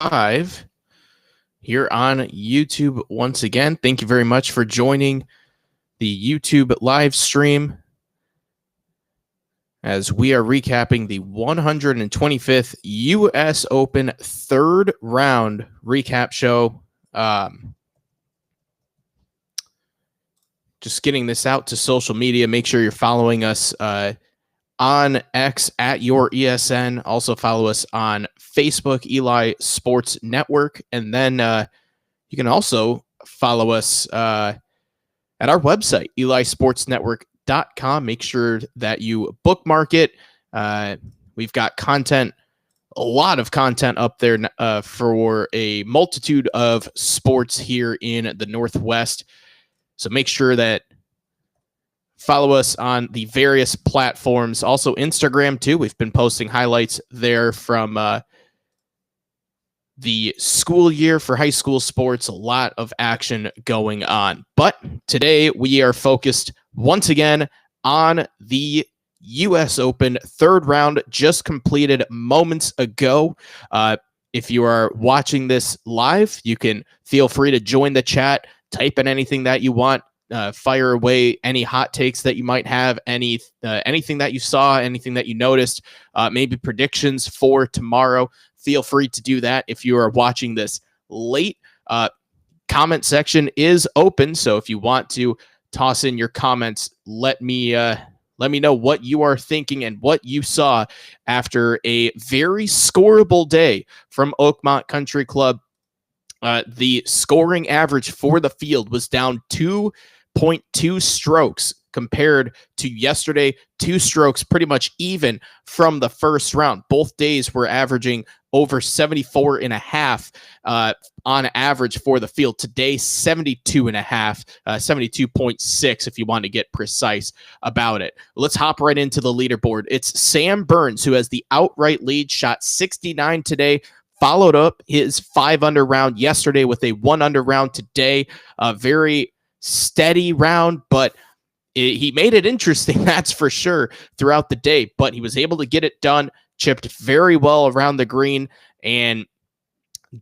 live here on YouTube once again. Thank you very much for joining the YouTube live stream as we are recapping the 125th U.S. Open third round recap show. Just getting this out to social media. Make sure you're following us on X at your ESN. Also follow us on Facebook, Eli Sports Network. And then you can also follow us at our website, elisportsnetwork.com. Make sure that you bookmark it. We've got content, a lot of content up there for a multitude of sports here in the Northwest. So make sure that follow us on the various platforms. Also Instagram too. We've been posting highlights there from the school year for high school sports. A lot of action going on. But today we are focused once again on the U.S. Open third round just completed moments ago. If you are watching this live, you can feel free to join the chat. Type in anything that you want. Fire away any hot takes that you might have, anything that you saw, anything that you noticed, maybe predictions for tomorrow. Feel free to do that. If you are watching this late, comment section is open. So if you want to toss in your comments, let me know what you are thinking and what you saw after a very scoreable day from Oakmont Country Club. The scoring average for the field was down 2.2 strokes compared to yesterday. 2 strokes pretty much even from the first round. Both days were averaging over 74 and a half on average for the field. Today, 72 and a half, 72.6 if you want to get precise about it. Let's hop right into the leaderboard. It's Sam Burns who has the outright lead, shot 69 today. Followed up his 5-under round yesterday with a 1-under round today. A very steady round, but he made it interesting, that's for sure, throughout the day. But he was able to get it done, chipped very well around the green, and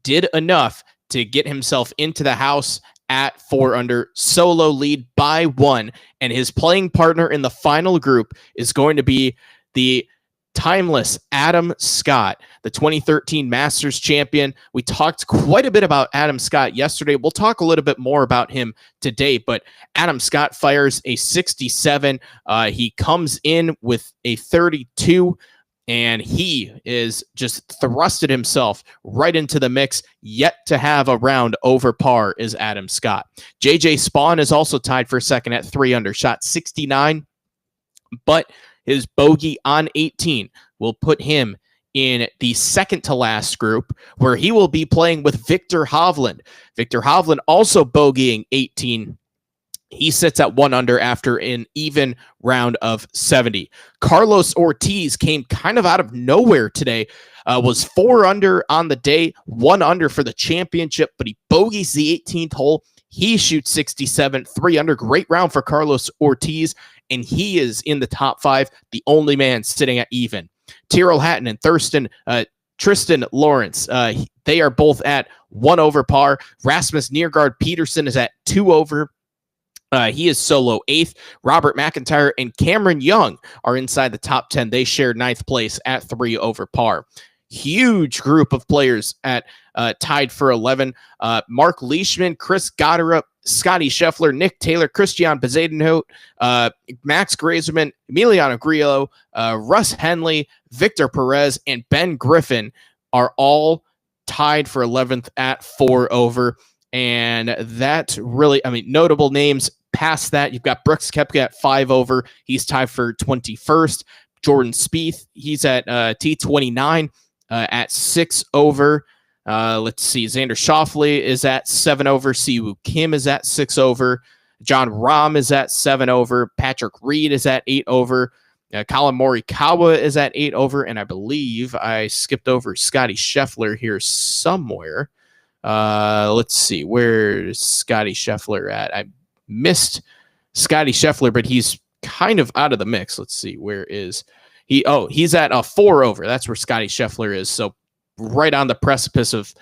did enough to get himself into the house at 4-under, solo lead by 1. And his playing partner in the final group is going to be the timeless Adam Scott, the 2013 Masters champion. We talked quite a bit about Adam Scott yesterday. We'll talk a little bit more about him today, but Adam Scott fires a 67. He comes in with a 32, and he is just thrusted himself right into the mix. Yet to have a round over par is Adam Scott. JJ Spawn is also tied for second at 3-under, shot 69, but his bogey on 18 will put him in the second to last group, where he will be playing with Viktor Hovland. Viktor Hovland also bogeying 18. He sits at 1-under after an even round of 70. Carlos Ortiz came kind of out of nowhere today. Was 4-under on the day, 1-under for the championship, but he bogeys the 18th hole. He shoots 67, 3-under. Great round for Carlos Ortiz, and he is in the top 5, the only man sitting at even. Tyrrell Hatton and Tristan Lawrence, they are both at 1 over par. Rasmus Niergaard Peterson is at 2 over. He is solo 8th. Robert McIntyre and Cameron Young are inside the top 10. They share 9th place at 3 over par. Huge group of players at tied for 11. Mark Leishman, Chris Gotterup, Scotty Scheffler, Nick Taylor, Christian Bezuidenhout, Max Grazerman, Emiliano Grillo, Russ Henley, Victor Perez, and Ben Griffin are all tied for 11th at 4 over. And that really, notable names past that. You've got Brooks Koepka at 5 over. He's tied for 21st. Jordan Spieth, he's at T29 at 6 over. Let's see. Xander Schauffele is at 7 over. Siwoo Kim is at 6 over. John Rahm is at 7 over. Patrick Reed is at 8 over. Colin Morikawa is at 8 over. And I believe I skipped over Scotty Scheffler here somewhere. Let's see. Where's Scotty Scheffler at? I missed Scotty Scheffler, but he's kind of out of the mix. Let's see. Where is he? Oh, he's at a 4 over. That's where Scotty Scheffler is. So right on the precipice of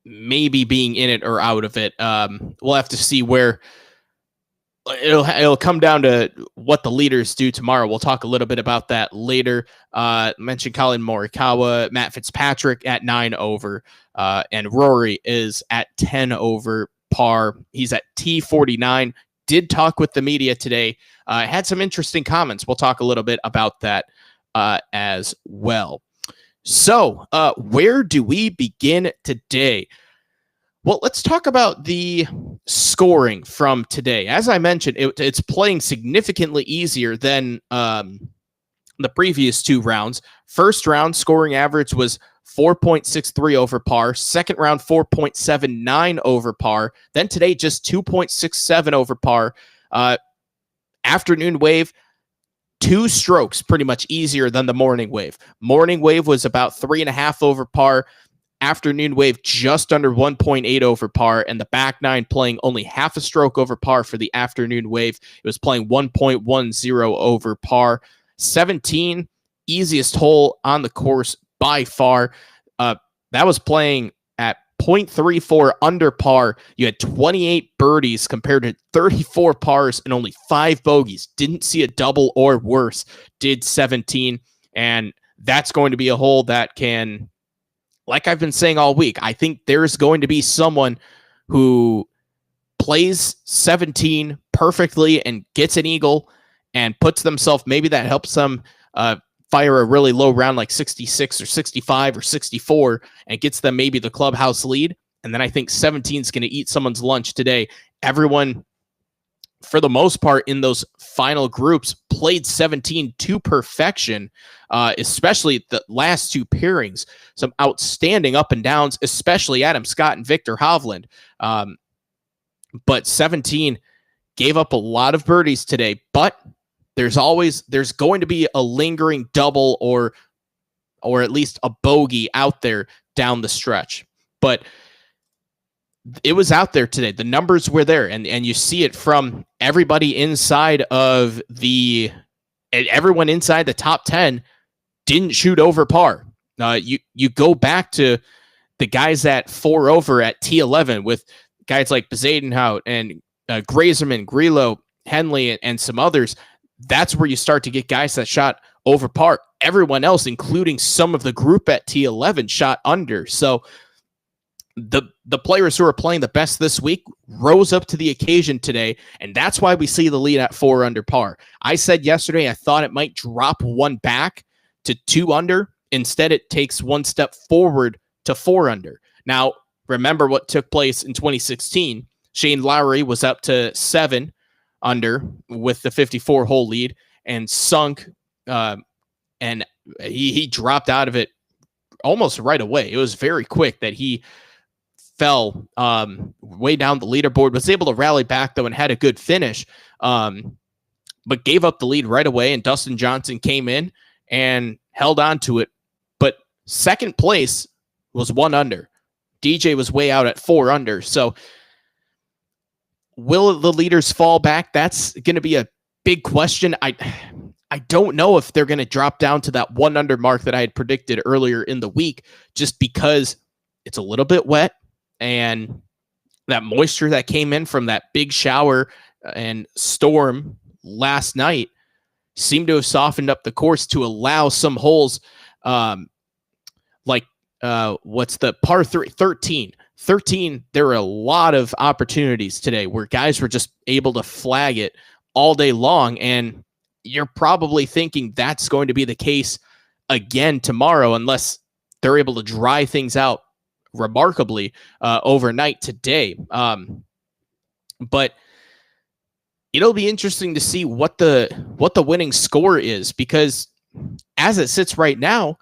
maybe being in it or out of it. We'll have to see where it'll come down to what the leaders do tomorrow. We'll talk a little bit about that later. Mentioned Colin Morikawa, Matt Fitzpatrick at 9 over, and Rory is at 10 over par. He's at T49. Did talk with the media today. Had some interesting comments. We'll talk a little bit about that as well. So, where do we begin today? Well, let's talk about the scoring from today. As I mentioned, it's playing significantly easier than the previous two rounds. First round scoring average was 4.63 over par. Second round, 4.79 over par. Then today, just 2.67 over par. Afternoon wave, 2 strokes, pretty much easier than the morning wave. Morning wave was about 3.5 over par. Afternoon wave just under 1.8 over par, and the back nine playing only half a stroke over par for the afternoon wave. It was playing 1.10 over par. 17, easiest hole on the course by far. That was playing at 0.34 under par. You had 28 birdies compared to 34 pars and only 5 bogeys. Didn't see a double or worse. Did 17, and that's going to be a hole that can, like I've been saying all week, I think there's going to be someone who plays 17 perfectly and gets an eagle and puts themselves, maybe that helps them fire a really low round like 66 or 65 or 64 and gets them maybe the clubhouse lead. And then I think 17 is going to eat someone's lunch today. Everyone, for the most part, in those final groups played 17 to perfection, especially the last two pairings. Some outstanding up and downs, especially Adam Scott and Victor Hovland. But 17 gave up a lot of birdies today, but there's going to be a lingering double or at least a bogey out there down the stretch. But it was out there today. The numbers were there, and you see it from everybody inside of everyone inside the top 10 didn't shoot over par. You go back to the guys at 4 over at T11 with guys like Bezadenhout and Grazerman, Grillo, Henley, and some others. That's where you start to get guys that shot over par. Everyone else, including some of the group at T11, shot under. So the players who are playing the best this week rose up to the occasion today, and that's why we see the lead at 4 under par. I said yesterday I thought it might drop one back to 2 under. Instead, it takes one step forward to 4 under. Now, remember what took place in 2016. Shane Lowry was up to 7 under with the 54-hole lead and sunk, and he dropped out of it almost right away. It was very quick that he fell way down the leaderboard, was able to rally back, though, and had a good finish, but gave up the lead right away, and Dustin Johnson came in and held on to it. But second place was 1 under. DJ was way out at 4 under. So will the leaders fall back? That's going to be a big question. I don't know if they're going to drop down to that 1 under mark that I had predicted earlier in the week, just because it's a little bit wet, and that moisture that came in from that big shower and storm last night seemed to have softened up the course to allow some holes what's the par 13. There were a lot of opportunities today where guys were just able to flag it all day long, and you're probably thinking that's going to be the case again tomorrow unless they're able to dry things out remarkably overnight today. But it'll be interesting to see what the winning score is, because as it sits right now,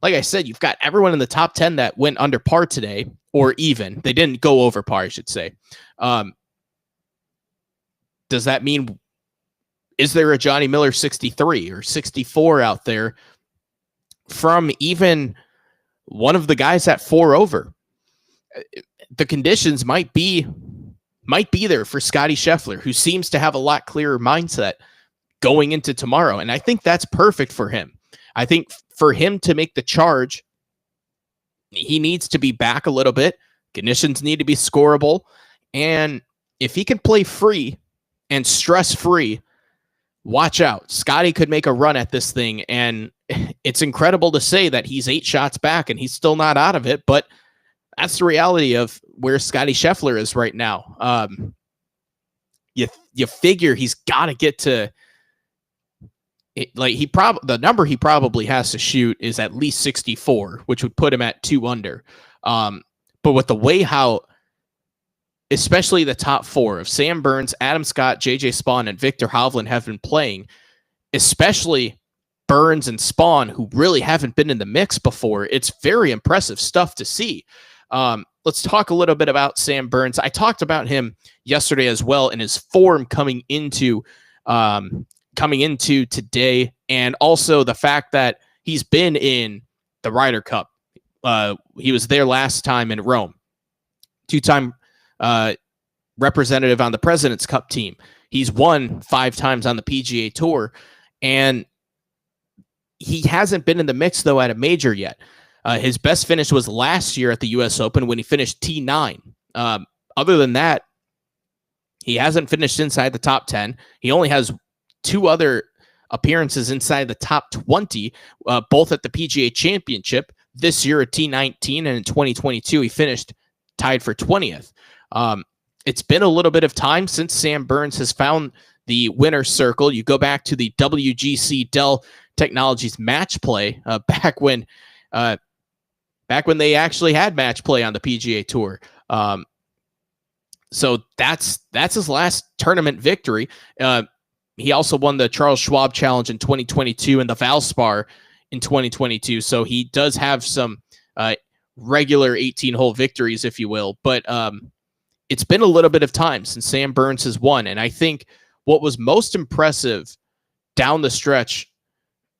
like I said, you've got everyone in the top 10 that went under par today, or even. They didn't go over par, I should say. Does that mean, is there a Johnny Miller 63 or 64 out there from even one of the guys at 4 over? The conditions might be there for Scotty Scheffler, who seems to have a lot clearer mindset going into tomorrow. And I think that's perfect for him. I think for him to make the charge, he needs to be back a little bit. Conditions need to be scoreable. And if he can play free and stress-free, watch out. Scotty could make a run at this thing, and it's incredible to say that he's 8 shots back and he's still not out of it, but that's the reality of where Scotty Scheffler is right now. You figure he's got to get to it, like the number he probably has to shoot is at least 64, which would put him at 2 under. But with the way how, especially the top 4 of Sam Burns, Adam Scott, JJ Spaun, and Viktor Hovland have been playing, especially Burns and Spaun, who really haven't been in the mix before, it's very impressive stuff to see. Let's talk a little bit about Sam Burns. I talked about him yesterday as well in his form coming into today, and also the fact that he's been in the Ryder Cup. He was there last time in Rome. 2-time representative on the President's Cup team. He's won 5 times on the PGA Tour, and he hasn't been in the mix, though, at a major yet. His best finish was last year at the U.S. Open when he finished T9. Other than that, he hasn't finished inside the top 10. He only has 2 other appearances inside the top 20, both at the PGA Championship this year at T19, and in 2022 he finished tied for 20th. It's been a little bit of time since Sam Burns has found the winner's circle. You go back to the WGC Dell Technologies match play back when they actually had match play on the PGA Tour. So that's his last tournament victory. He also won the Charles Schwab Challenge in 2022 and the Valspar in 2022. So he does have some regular 18-hole victories, if you will. But it's been a little bit of time since Sam Burns has won. And I think what was most impressive down the stretch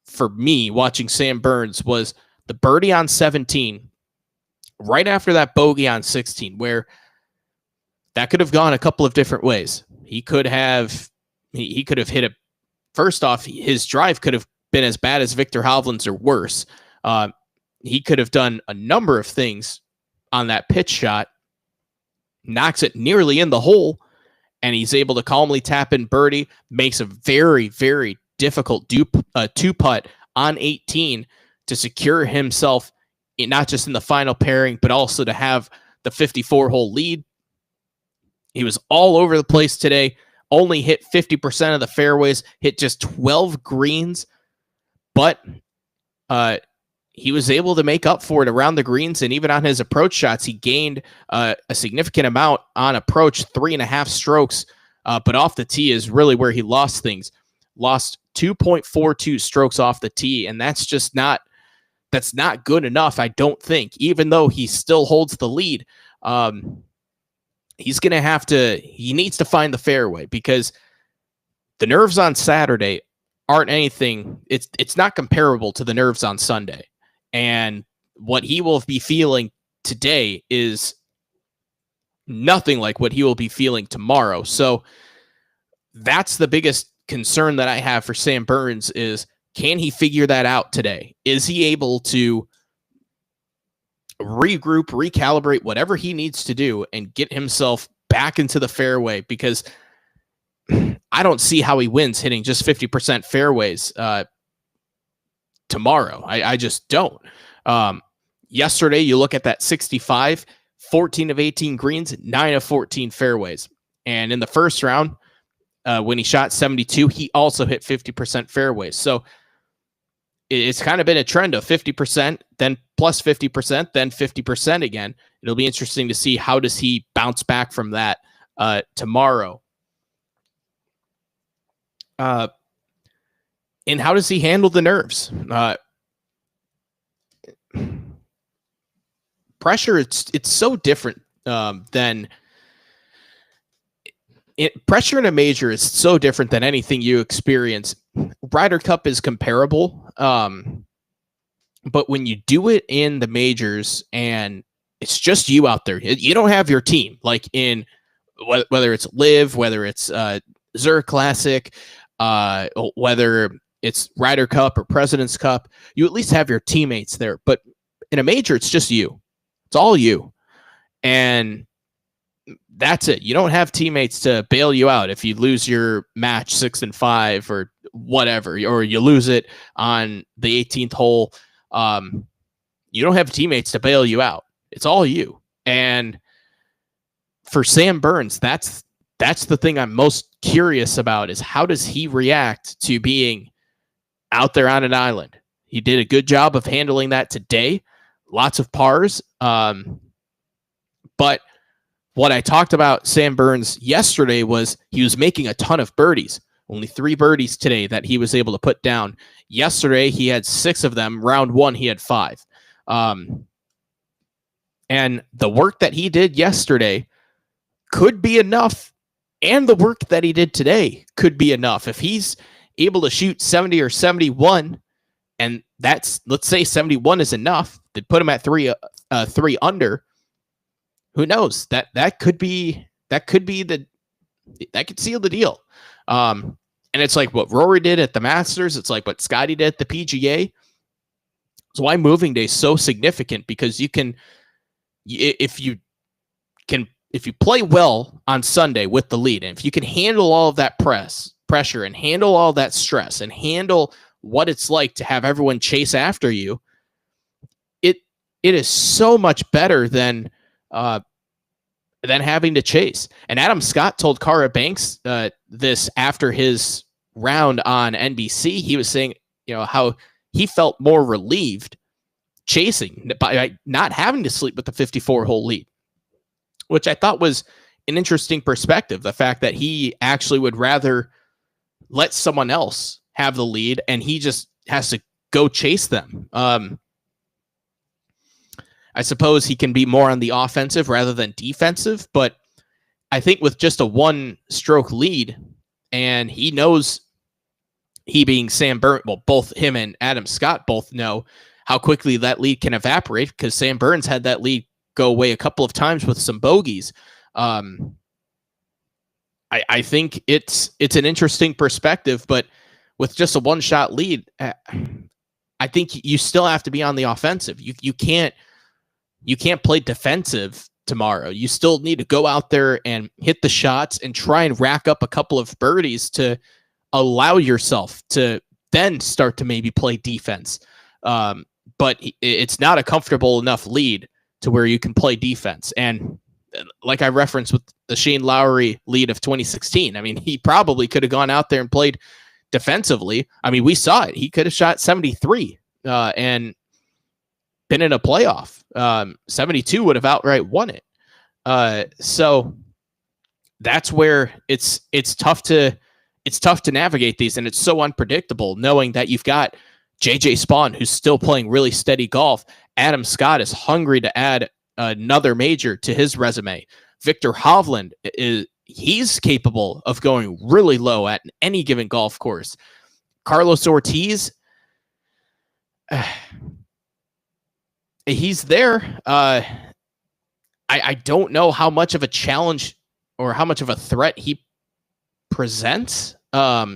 for me watching Sam Burns was the birdie on 17, right after that bogey on 16, where that could have gone a couple of different ways. He could have hit it. First off, his drive could have been as bad as Viktor Hovland's or worse. He could have done a number of things on that pitch shot, knocks it nearly in the hole, and he's able to calmly tap in birdie, makes a very, very difficult 2-putt on 18 to secure himself not just in the final pairing, but also to have the 54-hole lead. He was all over the place today, only hit 50% of the fairways, hit just 12 greens, but he was able to make up for it around the greens, and even on his approach shots, he gained a significant amount on approach, 3.5 strokes, but off the tee is really where he lost things. Lost 2.42 strokes off the tee, and that's not good enough, I don't think, even though he still holds the lead. He needs to find the fairway, because the nerves on Saturday aren't anything. It's not comparable to the nerves on Sunday. And what he will be feeling today is nothing like what he will be feeling tomorrow. So that's the biggest concern that I have for Sam Burns is, can he figure that out today? Is he able to regroup, recalibrate, whatever he needs to do and get himself back into the fairway? Because I don't see how he wins hitting just 50% fairways tomorrow. I just don't. Yesterday, you look at that 65, 14 of 18 greens, 9 of 14 fairways. And in the first round, when he shot 72, he also hit 50% fairways. So it's kind of been a trend of 50%, then plus 50%, then 50% again. It'll be interesting to see how does he bounce back from that tomorrow. And how does he handle the nerves? Pressure, it's so different than... pressure in a major is so different than anything you experience. Ryder Cup is comparable, but when you do it in the majors and it's just you out there, you don't have your team, like in whether it's Live, whether it's Zurich Classic, whether it's Ryder Cup or President's Cup, you at least have your teammates there. But in a major, it's just you. It's all you. And that's it. You don't have teammates to bail you out if you lose your match 6-5 or whatever, or you lose it on the 18th hole. You don't have teammates to bail you out. It's all you. And for Sam Burns, that's the thing I'm most curious about, is how does he react to being out there on an island? He did a good job of handling that today. Lots of pars. But what I talked about Sam Burns yesterday was he was making a ton of birdies. Only 3 birdies today that he was able to put down. Yesterday, he had 6 of them. Round 1, he had 5. And the work that he did yesterday could be enough, and the work that he did today could be enough. If he's able to shoot 70 or 71, and that's, let's say 71 is enough, they put him at 3 under. Who knows? That could seal the deal. And it's like what Rory did at the Masters. It's like what Scotty did at the PGA. It's why moving day is so significant, because you can, if you play well on Sunday with the lead, and if you can handle all of that pressure and handle all that stress and handle what it's like to have everyone chase after you, it is so much better than having to chase. And Adam Scott told Cara Banks this after his round on NBC. He was saying, how he felt more relieved chasing by not having to sleep with the 54-hole lead, which I thought was an interesting perspective. The fact that he actually would rather let someone else have the lead and he just has to go chase them. I suppose he can be more on the offensive rather than defensive, but I think with just a 1-stroke lead, and he knows, he being Sam Burns, well, both him and Adam Scott both know how quickly that lead can evaporate, because Sam Burns had that lead go away a couple of times with some bogeys. I think it's an interesting perspective, but with just a 1-shot lead, I think you still have to be on the offensive. You can't play defensive tomorrow. You still need to go out there and hit the shots and try and rack up a couple of birdies to allow yourself to then start to maybe play defense. But it's not a comfortable enough lead to where you can play defense. And like I referenced with the Shane Lowry lead of 2016, I mean, he probably could have gone out there and played defensively. I mean, we saw it. He could have shot 73 and been in a playoff. 72 would have outright won it. So that's where it's tough to navigate these, and it's so unpredictable knowing that you've got JJ Spaun, who's still playing really steady golf. Adam Scott is hungry to add another major to his resume. Victor Hovland he's capable of going really low at any given golf course. Carlos Ortiz, he's there. I don't know how much of a challenge or how much of a threat he presents, but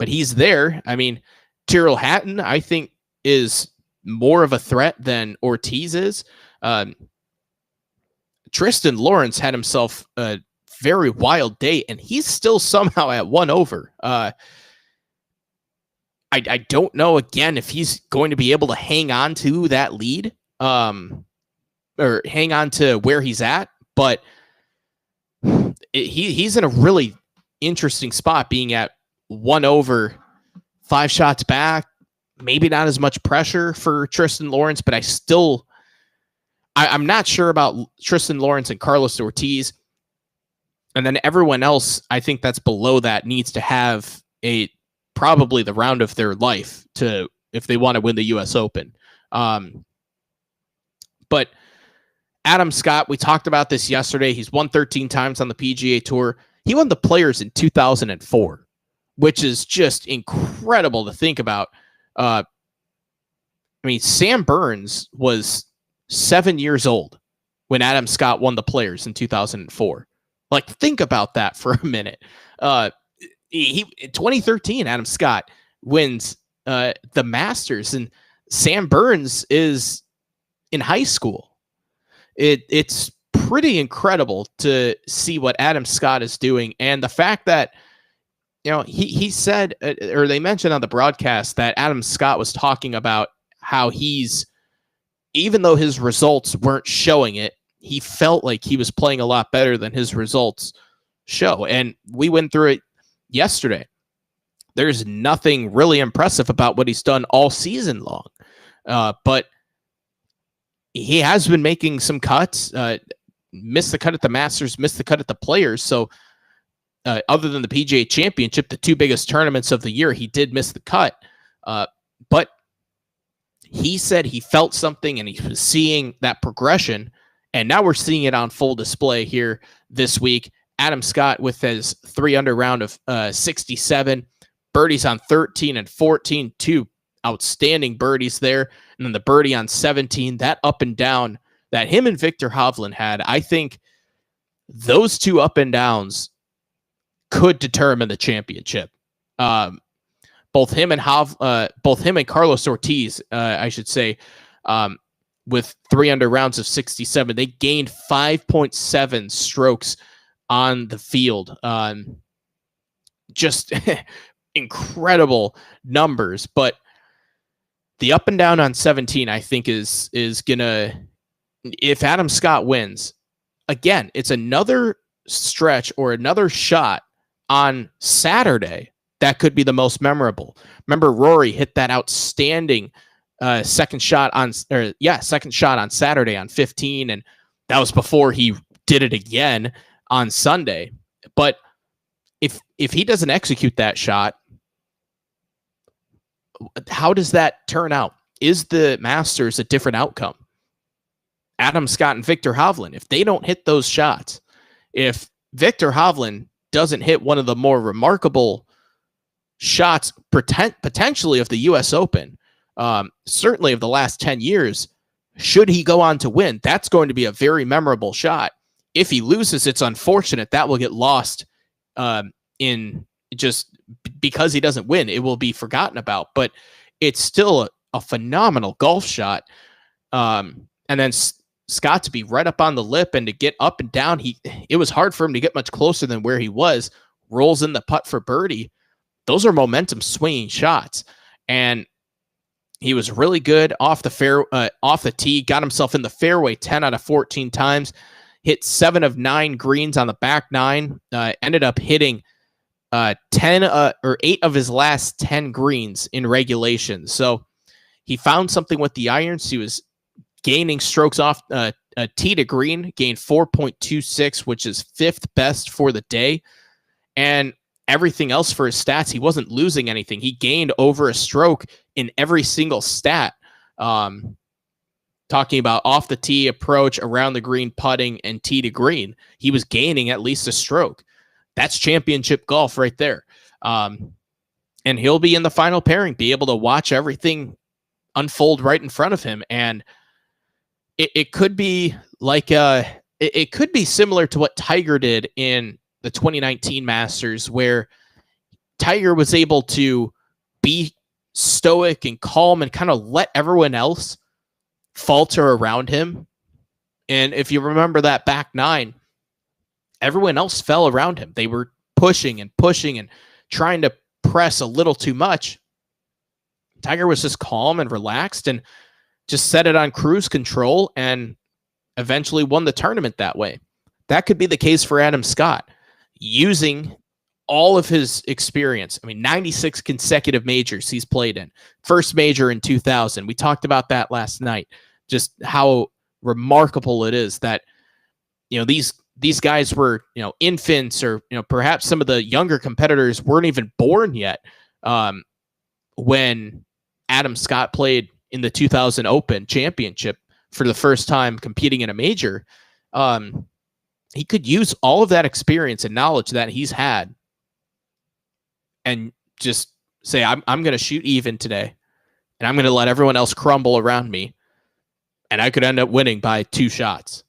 he's there. I mean, Tyrrell Hatton, I think, is more of a threat than Ortiz is. Tristan Lawrence had himself a very wild day, and he's still somehow at 1 over. I don't know, again, if he's going to be able to hang on to that lead or hang on to where he's at, but he's in a really interesting spot, being at 1 over, 5 shots back. Maybe not as much pressure for Tristan Lawrence, but I'm not sure about Tristan Lawrence and Carlos Ortiz. And then everyone else, I think that's below that, needs to have probably the round of their life if they want to win the US Open. But Adam Scott, we talked about this yesterday. He's won 13 times on the PGA Tour. He won the Players in 2004, which is just incredible to think about. I mean, Sam Burns was 7 years old when Adam Scott won the Players in 2004. Like, think about that for a minute. In 2013, Adam Scott wins the Masters, and Sam Burns is in high school. It's pretty incredible to see what Adam Scott is doing, and the fact that he said, or they mentioned on the broadcast, that Adam Scott was talking about how even though his results weren't showing it, he felt like he was playing a lot better than his results show. And we went through it yesterday. There's nothing really impressive about what he's done all season long. But he has been making some cuts, missed the cut at the Masters, missed the cut at the Players. So other than the PGA Championship, the two biggest tournaments of the year, he did miss the cut. But he said he felt something and he was seeing that progression. And now we're seeing it on full display here this week. Adam Scott with his 3-under round of 67. Birdies on 13 and 14. Two outstanding birdies there. And then the birdie on 17. That up and down that him and Viktor Hovland had. I think those two up and downs could determine the championship. Both him and Carlos Ortiz, I should say, with 3-under rounds of 67, they gained 5.7 strokes on the field. Just incredible numbers. But the up and down on 17, I think, is gonna, if Adam Scott wins, again, it's another stretch or another shot on Saturday that could be the most memorable. Remember, Rory hit that outstanding second shot on Saturday on 15, and that was before he did it again on Sunday. But if he doesn't execute that shot, how does that turn out? Is the Masters a different outcome? Adam Scott and Viktor Hovland, if they don't hit those shots, if Viktor Hovland doesn't hit one of the more remarkable shots potentially of the U.S. Open, certainly of the last 10 years, should he go on to win, that's going to be a very memorable shot. If he loses, it's unfortunate. That will get lost in just because he doesn't win. It will be forgotten about, but it's still a phenomenal golf shot. And then Scott to be right up on the lip and to get up and down, it was hard for him to get much closer than where he was. Rolls in the putt for birdie. Those are momentum swinging shots, and he was really good off the tee. Got himself in the fairway 10 out of 14 times. Hit 7 of 9 greens on the back 9. Ended up hitting 8 of his last 10 greens in regulation. So he found something with the irons. He was gaining strokes off tee to green. Gained 4.26, which is 5th best for the day, and everything else for his stats, he wasn't losing anything. He gained over a stroke in every single stat. Talking about off the tee, approach, around the green, putting, and tee to green, he was gaining at least a stroke. That's championship golf right there. And he'll be in the final pairing, be able to watch everything unfold right in front of him. And it could be like it could be similar to what Tiger did in the 2019 Masters, where Tiger was able to be stoic and calm and kind of let everyone else falter around him. And if you remember that back 9, everyone else fell around him. They were pushing and trying to press a little too much. Tiger was just calm and relaxed and just set it on cruise control and eventually won the tournament that way. That could be the case for Adam Scott, using all of his experience. 96 consecutive majors he's played in. First major in 2000. We talked about that last night. Just how remarkable it is that, these guys were, infants, or, perhaps some of the younger competitors weren't even born yet when Adam Scott played in the 2000 Open Championship for the first time competing in a major. He could use all of that experience and knowledge that he's had and just say, I'm going to shoot even today, and I'm going to let everyone else crumble around me, and I could end up winning by 2 shots.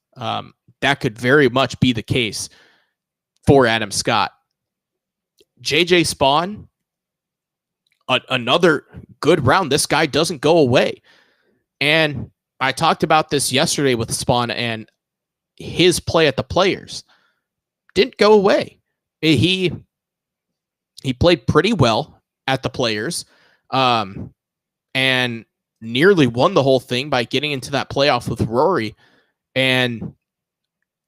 That could very much be the case for Adam Scott. JJ Spaun, another good round. This guy doesn't go away. And I talked about this yesterday with Spawn, and his play at the Players didn't go away. He played pretty well at the Players, and nearly won the whole thing by getting into that playoff with Rory. And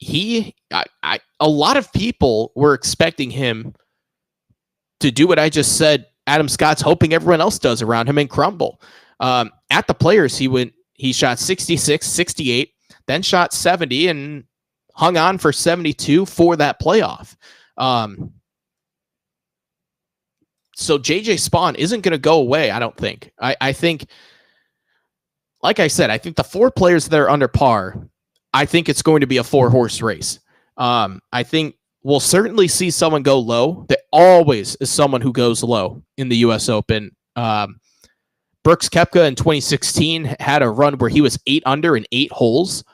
a lot of people were expecting him to do what I just said Adam Scott's hoping everyone else does around him and crumble. At the Players, he shot 66, 68, then shot 70 and hung on for 72 for that playoff. So JJ Spawn isn't going to go away, I don't think. I think, like I said, I think the 4 players that are under par, I think it's going to be a 4-horse race. I think we'll certainly see someone go low. There always is someone who goes low in the U.S. Open. Brooks Koepka in 2016 had a run where he was 8 under in 8 holes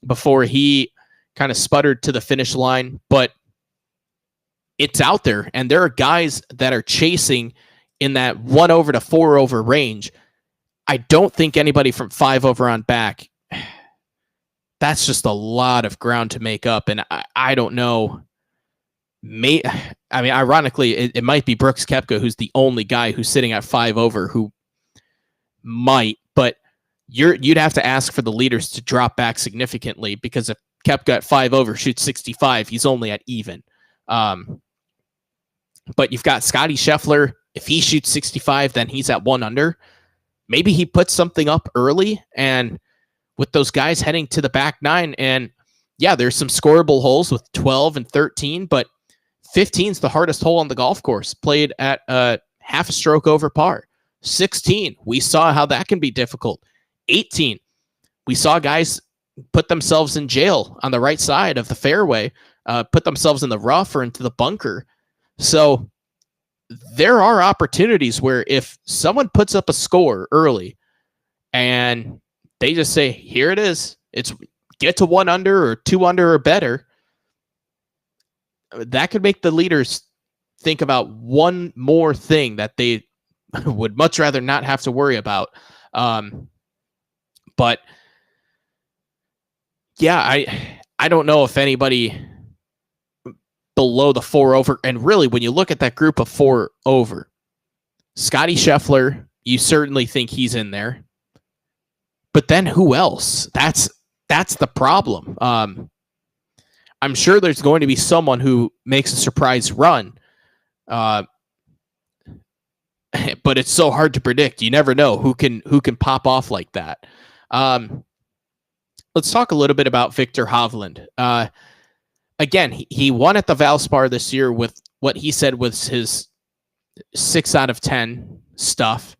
before he kind of sputtered to the finish line. But it's out there, and there are guys that are chasing in that 1 over to 4 over range. I don't think anybody from 5 over on back, that's just a lot of ground to make up. And I don't know. Ironically, it might be Brooks Koepka who's the only guy who's sitting at 5 over who might, but you'd have to ask for the leaders to drop back significantly, because if Koepka at 5 over shoots 65, he's only at even. But you've got Scotty Scheffler. If he shoots 65, then he's at 1 under. Maybe he puts something up early, and with those guys heading to the back 9, and yeah, there's some scoreable holes with 12 and 13, but 15 is the hardest hole on the golf course, played at half a stroke over par. 16, we saw how that can be difficult. 18, we saw guys put themselves in jail on the right side of the fairway, put themselves in the rough or into the bunker. So there are opportunities where if someone puts up a score early and they just say, here it is, it's get to 1 under or 2 under or better, that could make the leaders think about one more thing that they would much rather not have to worry about. But yeah, I don't know if anybody below the 4 over, and really when you look at that group of 4 over, Scotty Scheffler, you certainly think he's in there. But then who else? That's the problem. I'm sure there's going to be someone who makes a surprise run. But it's so hard to predict. You never know who can pop off like that. Let's talk a little bit about Viktor Hovland. Again, he won at the Valspar this year with what he said was his 6 out of 10 stuff.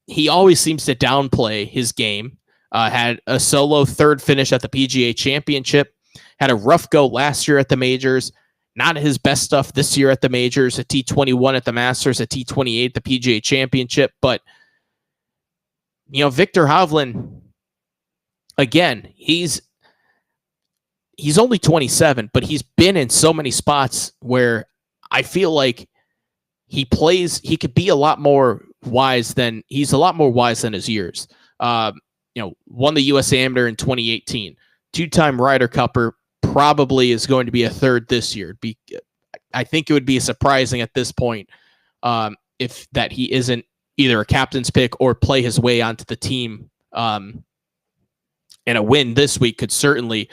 He always seems to downplay his game. Had a solo 3rd finish at the PGA Championship. Had a rough go last year at the majors. Not his best stuff this year at the majors. A T21 at the Masters. A T28 the PGA Championship. But, Viktor Hovland, again, he's only 27, but he's been in so many spots where I feel like he could be a lot more wise than his years. Won the US Amateur in 2018, 2-time Ryder Cupper, probably is going to be a 3rd this year. I think it would be surprising at this point if that he isn't either a captain's pick or play his way onto the team. And a win this week could certainly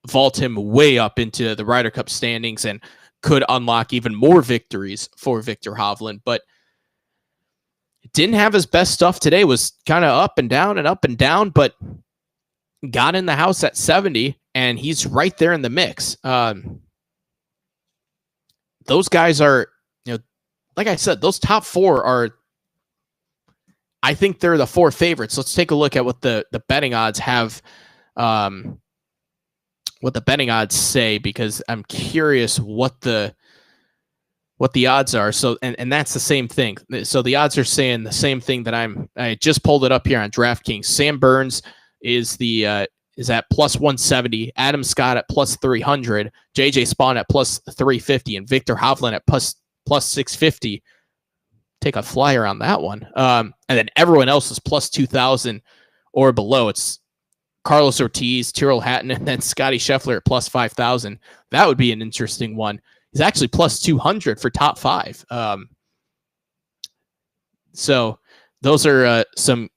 vault him way up into the Ryder Cup standings and could unlock even more victories for Viktor Hovland. But didn't have his best stuff today, was kind of up and down, but got in the house at 70, and he's right there in the mix. Those guys are, like I said, those top 4 are, I think they're the 4 favorites. Let's take a look at what the betting odds have, what the betting odds say, because I'm curious what the odds are. So, and that's the same thing. So the odds are saying the same thing that I just pulled it up here on DraftKings. Sam Burns is at plus 170, Adam Scott at plus 300, JJ Spawn at plus 350, and Viktor Hovland at plus 650. take a flyer on that one. And then everyone else is plus 2,000 or below. It's Carlos Ortiz, Tyrrell Hatton, and then Scotty Scheffler at plus 5,000. That would be an interesting one. He's actually plus 200 for top 5. So those are some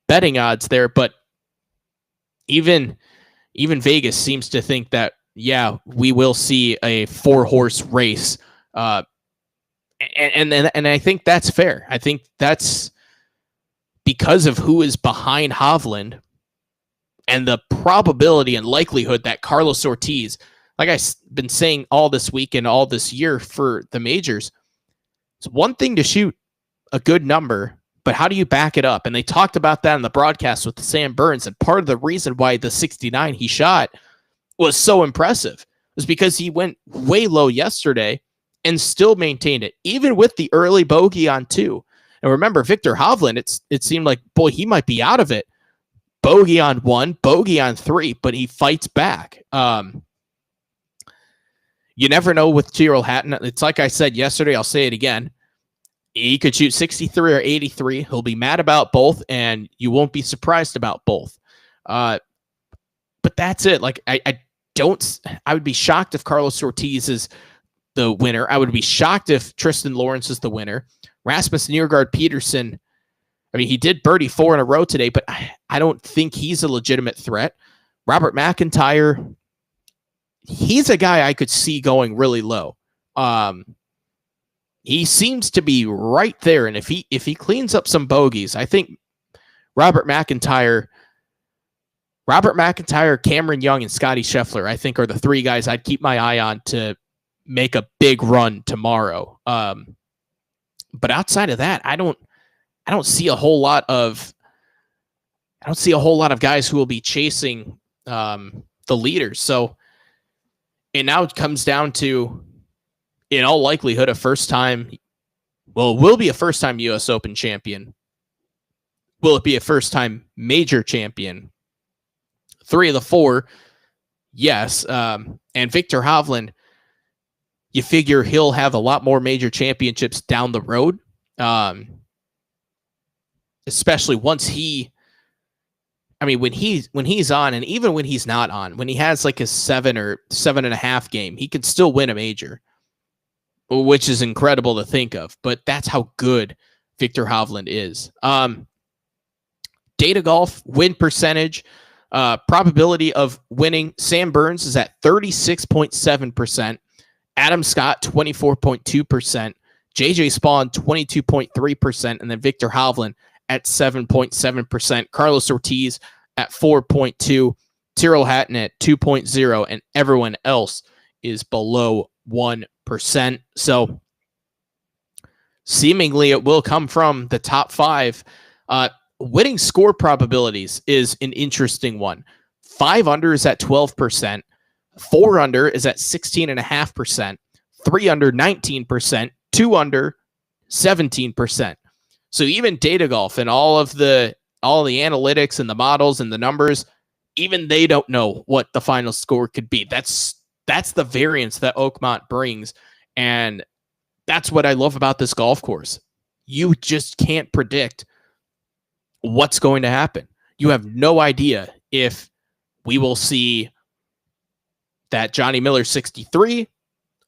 betting odds there, but even Vegas seems to think that, yeah, we will see a 4-horse race. And I think that's fair. I think that's because of who is behind Hovland and the probability and likelihood that Carlos Ortiz, like I've been saying all this week and all this year for the majors, it's one thing to shoot a good number, but how do you back it up? And they talked about that in the broadcast with Sam Burns. And part of the reason why the 69 he shot was so impressive was because he went way low yesterday and still maintained it, even with the early bogey on 2. And remember, Viktor Hovland, it seemed like, boy, he might be out of it. Bogey on 1, bogey on 3, but he fights back. You never know with Tyrrell Hatton. It's like I said yesterday, I'll say it again. He could shoot 63 or 83. He'll be mad about both, and you won't be surprised about both. But that's it. Like, I would be shocked if Carlos Ortiz is the winner. I would be shocked if Tristan Lawrence is the winner. Rasmus Nørgaard Peterson, I mean, he did birdie 4 in a row today, but I don't think he's a legitimate threat. Robert McIntyre, he's a guy I could see going really low. He seems to be right there, and if he cleans up some bogeys, I think Robert McIntyre, Cameron Young, and Scotty Scheffler, I think, are the 3 guys I'd keep my eye on to make a big run tomorrow. But outside of that, I don't see a whole lot of guys who will be chasing the leaders. So, and now it comes down to, in all likelihood, it will be a first-time U.S. Open champion. Will it be a first-time major champion? 3 of the 4, yes. And Viktor Hovland, you figure he'll have a lot more major championships down the road, especially once when he's on, and even when he's not on, when he has like a 7 or 7.5 game, he can still win a major, which is incredible to think of. But that's how good Viktor Hovland is. Data Golf win percentage, probability of winning. Sam Burns is at 36.7%. Adam Scott, 24.2%. JJ Spawn, 22.3%. And then Viktor Hovland at 7.7%. Carlos Ortiz at 4.2%. Tyrrell Hatton at 2.0%. And everyone else is below 1%. So seemingly it will come from the top 5. Winning score probabilities is an interesting one. 5 under is at 12%. 4 under is at 16.5%. 3 under, 19%. 2 under, 17%. So even Data Golf and all the analytics and the models and the numbers, even they don't know what the final score could be. That's the variance that Oakmont brings, and that's what I love about this golf course. You just can't predict what's going to happen. You have no idea if we will see that Johnny Miller 63,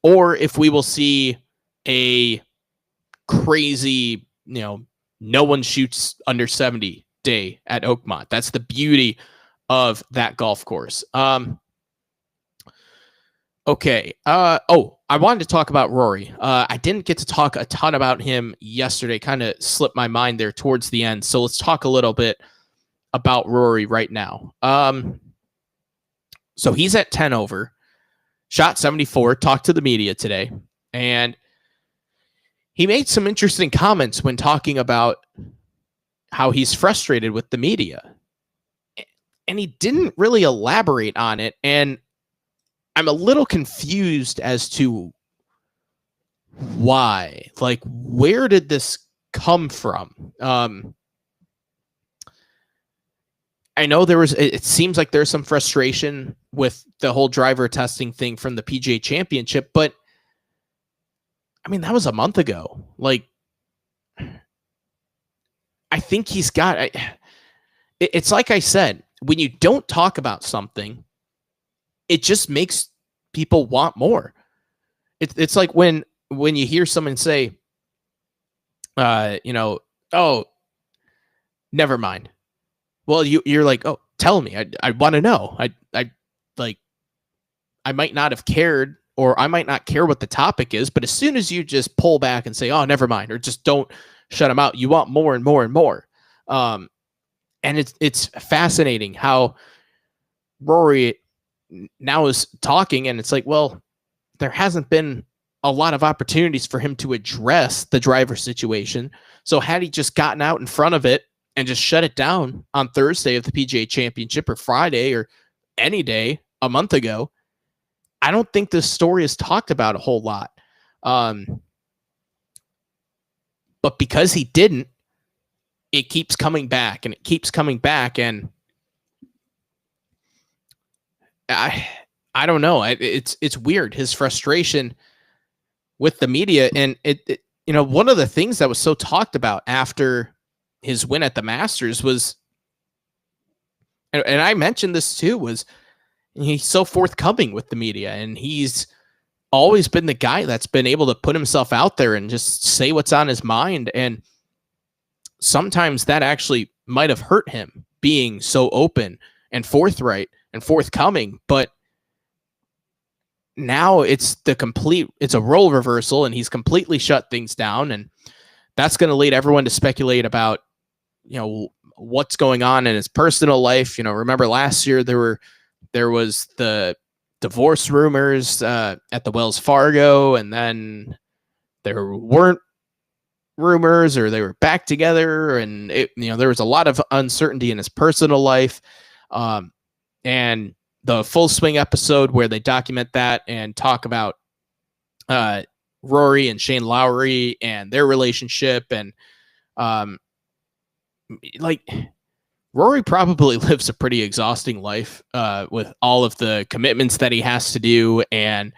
or if we will see a crazy, no one shoots under 70 day at Oakmont. That's the beauty of that golf course. Okay. I wanted to talk about Rory. I didn't get to talk a ton about him yesterday. Kind of slipped my mind there towards the end. So let's talk a little bit about Rory right now. So he's at 10 over, shot 74, talked to the media today, and he made some interesting comments when talking about how he's frustrated with the media. And he didn't really elaborate on it. And I'm a little confused as to why. Like, where did this come from? I know it seems like there's some frustration with the whole driver testing thing from the PGA Championship, but I mean, that was a month ago. Like, I think he's got. It's like I said, when you don't talk about something, it just makes people want more. It's like when you hear someone say, oh, never mind. Well, you're like, oh, tell me. I want to know. I like. I might not have cared, or I might not care what the topic is, but as soon as you just pull back and say, oh, never mind, or just don't shut them out, you want more and more and more. And it's fascinating how Rory now is talking, and it's like, well, there hasn't been a lot of opportunities for him to address the driver situation. So had he just gotten out in front of it and just shut it down on Thursday of the PGA Championship, or Friday, or any day a month ago, I don't think this story is talked about a whole lot. But because he didn't, it keeps coming back and it keeps coming back. And I don't know. It's weird. His frustration with the media, and it one of the things that was so talked about after his win at the Masters was, and I mentioned this too, was he's so forthcoming with the media, and he's always been the guy that's been able to put himself out there and just say what's on his mind. And sometimes that actually might have hurt him, being so open and forthright and forthcoming. But now it's a role reversal, and he's completely shut things down. And that's going to lead everyone to speculate about, what's going on in his personal life. Remember last year there was the divorce rumors at the Wells Fargo, and then there weren't rumors, or they were back together, and there was a lot of uncertainty in his personal life. And the Full Swing episode where they document that and talk about Rory and Shane Lowry and their relationship, and Rory probably lives a pretty exhausting life with all of the commitments that he has to do. And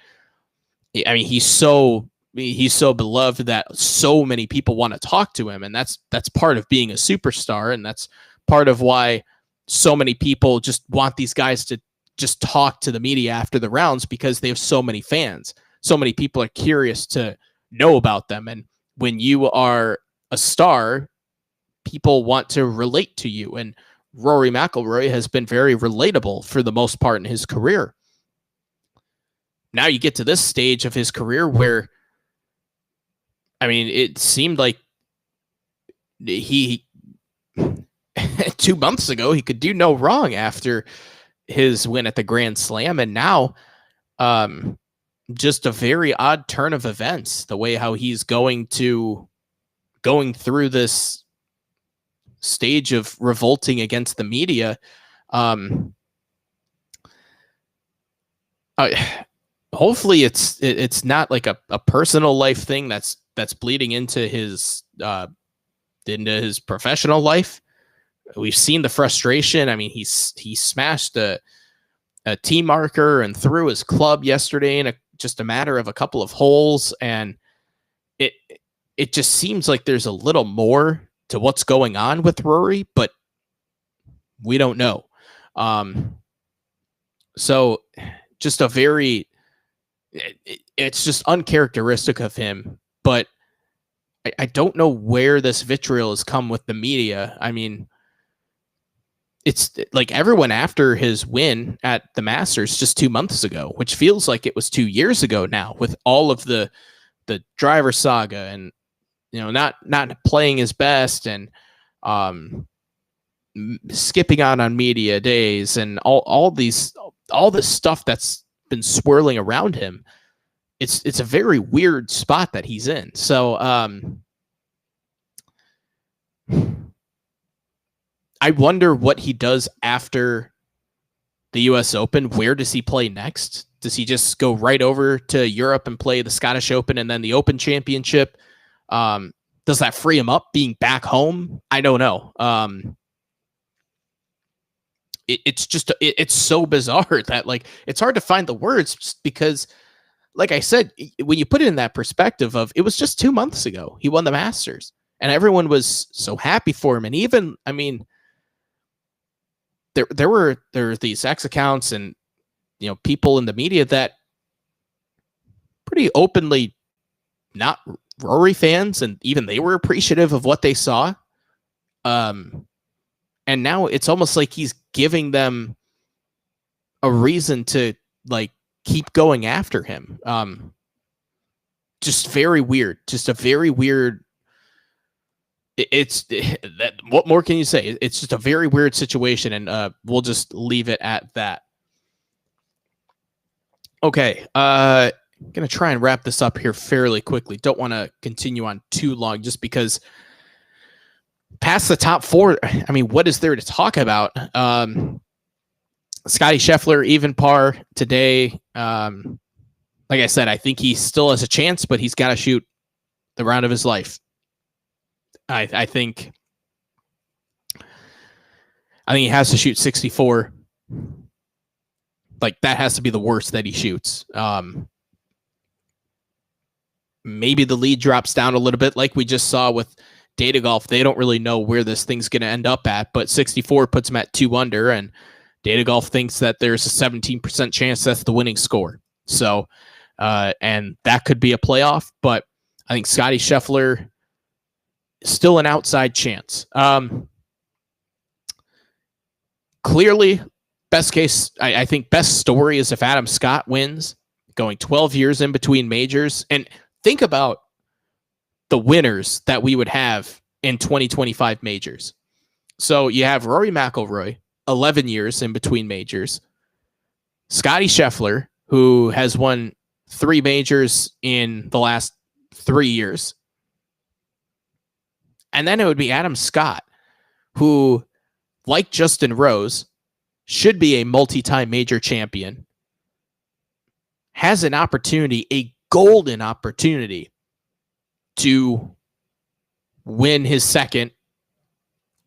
I mean, he's so beloved that so many people want to talk to him. And that's part of being a superstar. And that's part of why so many people just want these guys to just talk to the media after the rounds, because they have so many fans. So many people are curious to know about them. And when you are a star, people want to relate to you. And Rory McIlroy has been very relatable for the most part in his career. Now you get to this stage of his career where, I mean, it seemed like he 2 months ago, he could do no wrong after his win at the Grand Slam. And now just a very odd turn of events, the way how he's going through this stage of revolting against the media. Hopefully it's not like a personal life thing that's bleeding into his professional life. We've seen the frustration. I mean, he smashed a tee marker and threw his club yesterday in just a matter of a couple of holes, and it just seems like there's a little more to what's going on with Rory, but we don't know. So just it's just uncharacteristic of him, but I don't know where this vitriol has come with the media. I mean, it's like everyone after his win at the Masters just 2 months ago, which feels like it was 2 years ago now, with all of the driver saga and, not playing his best and skipping out on media days and all this stuff that's been swirling around him. It's a very weird spot that he's in. So I wonder what he does after the US Open. Where does he play next? Does he just go right over to Europe and play the Scottish Open and then the Open Championship? Does that free him up being back home? I don't know. It's so bizarre that it's hard to find the words, because like I said, when you put it in that perspective of, it was just 2 months ago he won the Masters. and everyone was so happy for him. And even, I mean, there were these X accounts and people in the media that pretty openly not Rory fans, and even they were appreciative of what they saw. And now it's almost like he's giving them a reason to like keep going after him. Just very weird. Just a very weird. What more can you say? It's just a very weird situation, and we'll just leave it at that. Okay, I'm gonna try and wrap this up here fairly quickly. Don't want to continue on too long, just because past the top four, I mean, what is there to talk about? Scotty Scheffler, even par today. Like I said, I think he still has a chance, but he's got to shoot the round of his life. I think he has to shoot 64. Like, that has to be the worst that he shoots. Maybe the lead drops down a little bit, like we just saw with Data Golf. They don't really know where this thing's going to end up at, but 64 puts him at 2 under, and Data Golf thinks that there's a 17% chance that's the winning score. So, and that could be a playoff, but I think Scotty Scheffler is still an outside chance. Clearly, best case, I think best story is if Adam Scott wins, going 12 years in between majors. And think about the winners that we would have in 2025 majors. So you have Rory McIlroy, 11 years in between majors. Scotty Scheffler, who has won 3 majors in the last 3 years. And then it would be Adam Scott, who, like Justin Rose, should be a multi-time major champion, has an opportunity, a golden opportunity, to win his second.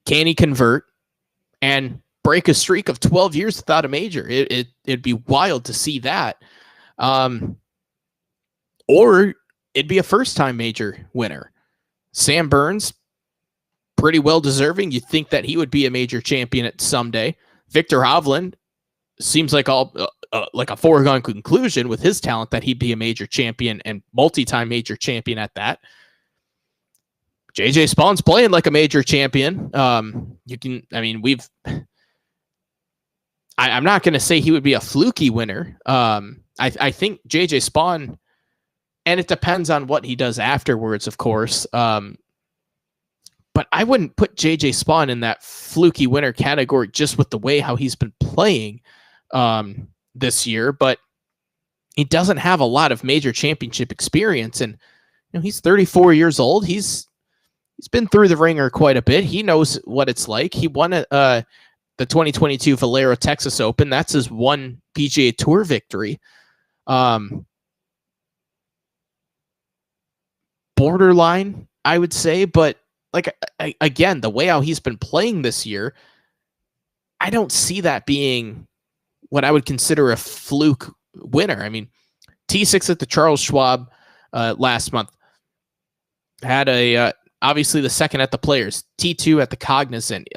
Can he convert and break a streak of 12 years without a major? It'd be wild to see that. Or it'd be a first-time major winner. Sam Burns, pretty well deserving. You'd think that he would be a major champion at someday. Viktor Hovland seems like like a foregone conclusion with his talent that he'd be a major champion and multi-time major champion at that. JJ Spawn's playing like a major champion. I'm not going to say he would be a fluky winner. I think JJ Spawn, and it depends on what he does afterwards, of course. But I wouldn't put JJ Spawn in that fluky winner category just with the way how he's been playing this year. But he doesn't have a lot of major championship experience, and he's 34 years old. He's been through the ringer quite a bit. He knows what it's like. He won the 2022 Valero Texas Open. That's his one PGA Tour victory. Borderline, I would say, but again, the way how he's been playing this year, I don't see that being what I would consider a fluke winner. I mean, T6 at the Charles Schwab last month, had obviously the second at the Players, T2 at the Cognizant,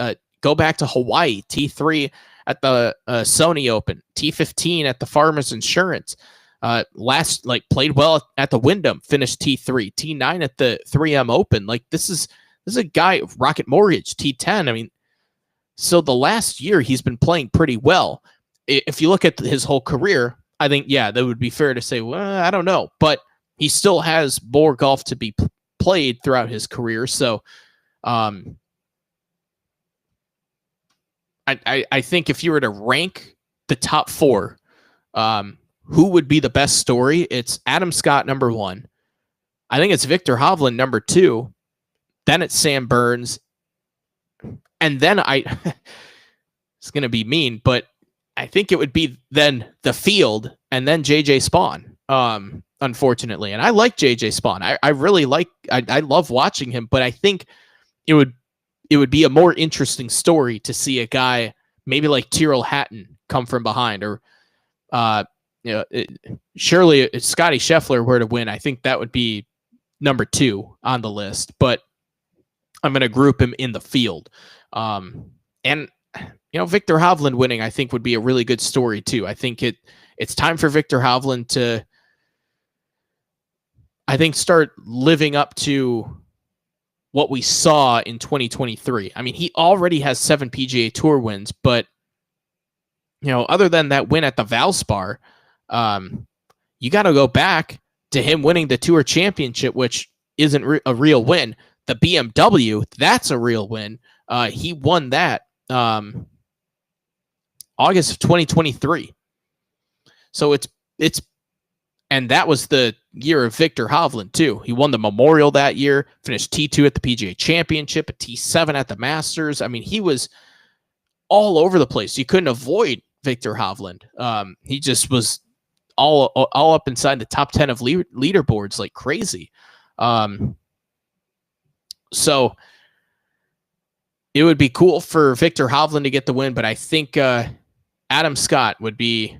go back to Hawaii, T3 at the Sony Open, T15 at the Farmers Insurance. Played well at the Wyndham, finished T3, T9 at the 3M Open. Like, this is a guy, Rocket Mortgage, T10. I mean, so the last year he's been playing pretty well. If you look at his whole career, I think, yeah, that would be fair to say, well, I don't know, but he still has more golf to be played throughout his career. So, I think if you were to rank the top 4, who would be the best story? It's Adam Scott, number 1. I think it's Viktor Hovland, number 2. Then it's Sam Burns. And then it's going to be mean, but I think it would be then the field and then JJ Spawn, unfortunately. And I like JJ Spawn. I really I love watching him, but I think it would be a more interesting story to see a guy maybe like Tyrrell Hatton come from behind, or surely if Scotty Scheffler were to win, I think that would be number 2 on the list. But I'm going to group him in the field. And Viktor Hovland winning, I think, would be a really good story too. I think it's time for Viktor Hovland to, I think, start living up to what we saw in 2023. I mean, he already has 7 PGA Tour wins, but other than that win at the Valspar, you got to go back to him winning the Tour Championship, which isn't a real win. The BMW, that's a real win. He won that August of 2023. So and that was the year of Viktor Hovland too. He won the Memorial that year, finished T2 at the PGA Championship, a T7 at the Masters. I mean, he was all over the place. You couldn't avoid Viktor Hovland. He just was all up inside the top 10 of leaderboards like crazy. So it would be cool for Viktor Hovland to get the win, but I think Adam Scott would be,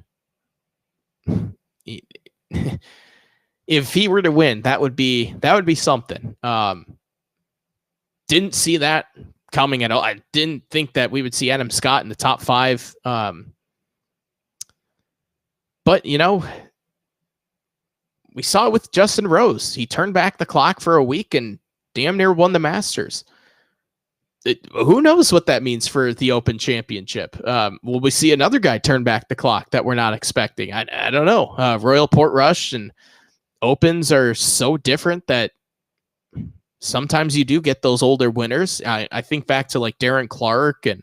if he were to win, that would be something. Didn't see that coming at all. I didn't think that we would see Adam Scott in the top 5. But we saw it with Justin Rose. He turned back the clock for a week and damn near won the Masters. Who knows what that means for the Open Championship? Will we see another guy turn back the clock that we're not expecting? I don't know. Royal Portrush and Opens are so different that sometimes you do get those older winners. I think back to like Darren Clark and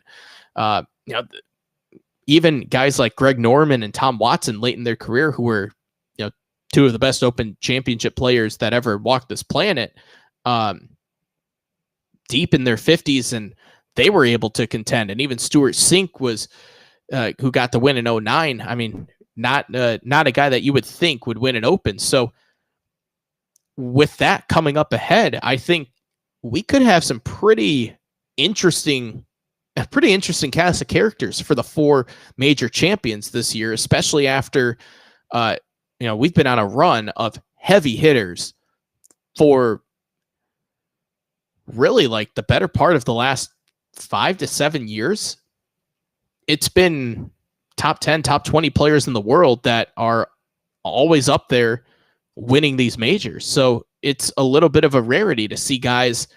even guys like Greg Norman and Tom Watson late in their career, who were 2 of the best Open Championship players that ever walked this planet. Deep in their 50s, and they were able to contend. And even Stuart Sink was, who got the win in 2009. I mean, not a guy that you would think would win an Open. So with that coming up ahead, I think we could have some pretty interesting cast of characters for the 4 major champions this year, especially after, we've been on a run of heavy hitters for really like the better part of the last 5 to 7 years. It's been top 10, top 20 players in the world that are always up there winning these majors. So it's a little bit of a rarity to see guys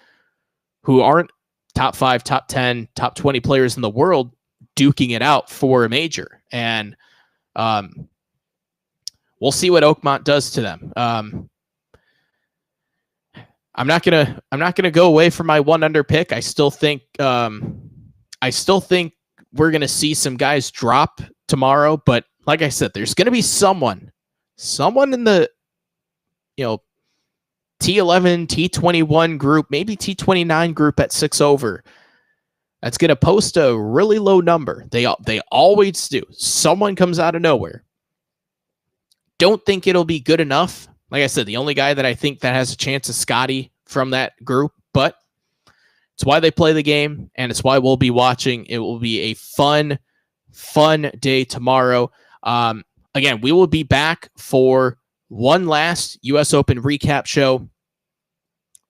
who aren't top 5, top 10, top 20 players in the world duking it out for a major. And we'll see what Oakmont does to them. I'm not gonna go away from my 1 under pick. I still think we're gonna see some guys drop tomorrow. But like I said, there's gonna be someone in the T11, T21 group, maybe T29 group at 6 over, that's gonna post a really low number. They always do. Someone comes out of nowhere. Don't think it'll be good enough. Like I said, the only guy that I think that has a chance is Scotty from that group, but it's why they play the game, and it's why we'll be watching. It will be a fun day tomorrow. Again, we will be back for one last U.S. Open recap show,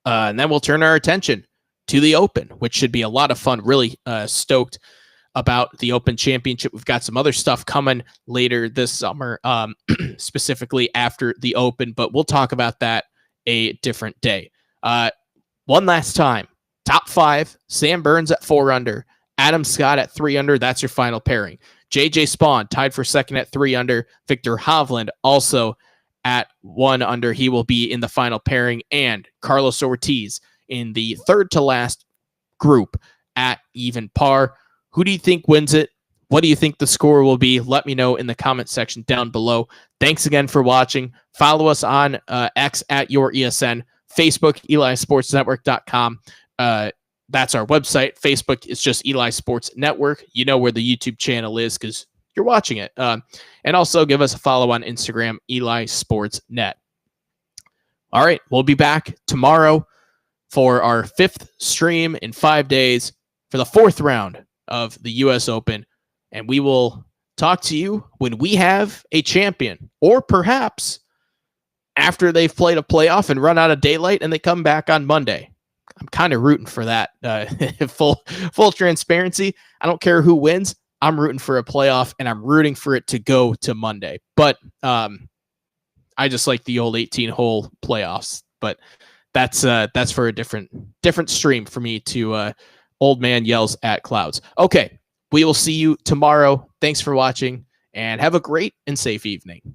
and then we'll turn our attention to the Open, which should be a lot of fun. Really stoked about the Open Championship. We've got some other stuff coming later this summer, specifically after the Open, but we'll talk about that a different day. One last time, top 5, Sam Burns at 4 under, Adam Scott at 3 under. That's your final pairing. JJ Spaun tied for second at 3 under. Viktor Hovland also at 1 under. He will be in the final pairing, and Carlos Ortiz in the third to last group at even par. Who do you think wins it? What do you think the score will be? Let me know in the comment section down below. Thanks again for watching. Follow us on X at YourESN, Facebook, EliSportsNetwork.com. That's our website. Facebook is just Eli Sports Network. You know where the YouTube channel is because you're watching it. And also give us a follow on Instagram, Eli Sports Net. All right, we'll be back tomorrow for our 5th stream in 5 days for the 4th round of the U.S. Open. And we will talk to you when we have a champion, or perhaps after they've played a playoff and run out of daylight and they come back on Monday. I'm kind of rooting for that. Full transparency. I don't care who wins. I'm rooting for a playoff, and I'm rooting for it to go to Monday. But I just like the old 18-hole playoffs. But that's for a different stream for me to old man yells at clouds. Okay, we will see you tomorrow. Thanks for watching, and have a great and safe evening.